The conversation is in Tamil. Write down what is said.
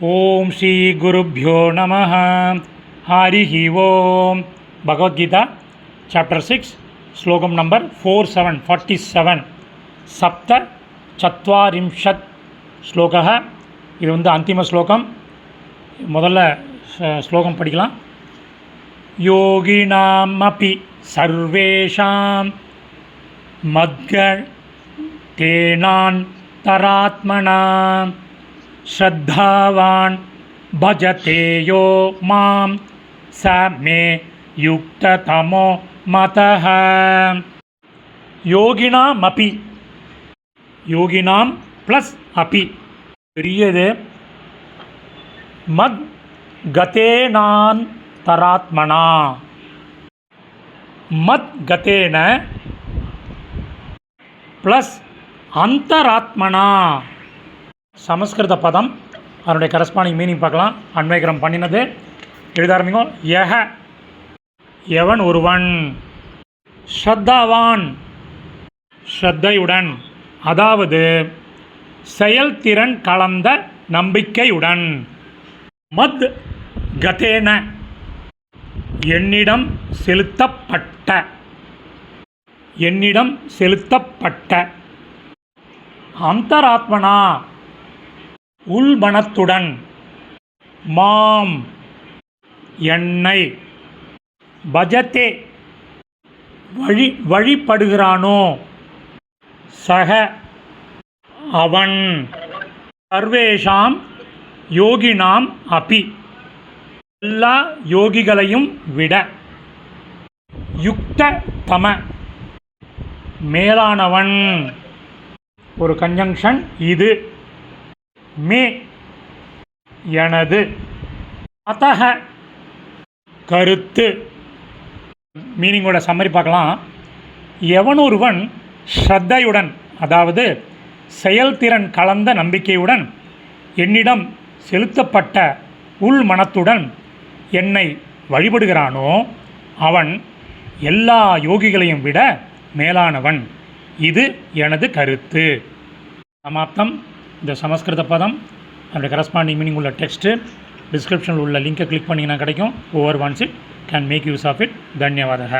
ஓம் ஸ்ரீ குருப்யோ நமः. ஹரிஹி ஓம். பகவத்கீதா சாப்டர் 6 ஸ்லோகம் நம்பர் 47 சப்த சத்வாரிம்ஷத் ஸ்லோகः. இது அந்திம ஸ்லோகம். முதல்ல ஸ்லோகம் படிக்கலாம். யோகினாமபி சர்வேஷாம் மத்கதேனாந்தராத்மனாம் ஸ்ரத்தாவான் பஜதே யோ மாம் ச மே யுக்ததமோ மதஹ. யோகினாமபி, யோகினாம் ப்ளஸ் அபி பெரியது. மத் கதேனாந்தராத்மனா, மத் கதேன ப்ளஸ் அந்தராத்மனா. சமஸ்கிருத பதம், அதனுடைய கரஸ்பாண்டிங் மீனிங் பார்க்கலாம். அன்வயகரம் பண்ணினது எழுத ஆரம்பிங்க. யஹ எவன் ஒருவன், ஸ்ரத்தாவான் ஸ்ரத்தையுடன், அதாவது செயல்திறன் கலந்த நம்பிக்கையுடன். மத் கதேன என்னிடம் செலுத்தப்பட்ட, என்னிடம் செலுத்தப்பட்ட. அந்தராத்மனா உள்மனத்துடன். மாம் என்னை. பஜதே வழிபடுகிறானோ. சக அவன். சர்வேஷாம் யோகினாம் அபி எல்லா யோகிகளையும் விட. யுக்த தம மேலானவன். ஒரு கன்ஜங்ஷன் இது. மே எனது. அத்தக கருத்து. மீனிங்கோட சம்மரி பார்க்கலாம். எவனொருவன் ஸ்ரத்தையுடன், அதாவது செயல்திறன் கலந்த நம்பிக்கையுடன், என்னிடம் செலுத்தப்பட்ட உள் மனத்துடன் என்னை வழிபடுகிறானோ அவன் எல்லா யோகிகளையும் விட மேலானவன். இது எனது கருத்து. சமாப்தம். இந்த சமஸ்கிருத பதம், அதோட கரஸ்பாண்டிங் மீனிங் உள்ள டெக்ஸ்ட்டு டிஸ்கிரிப்ஷனில் உள்ள லிங்கை கிளிக் பண்ணிங்கன்னா கிடைக்கும். Over once it can make use of it. தன்யவாதக.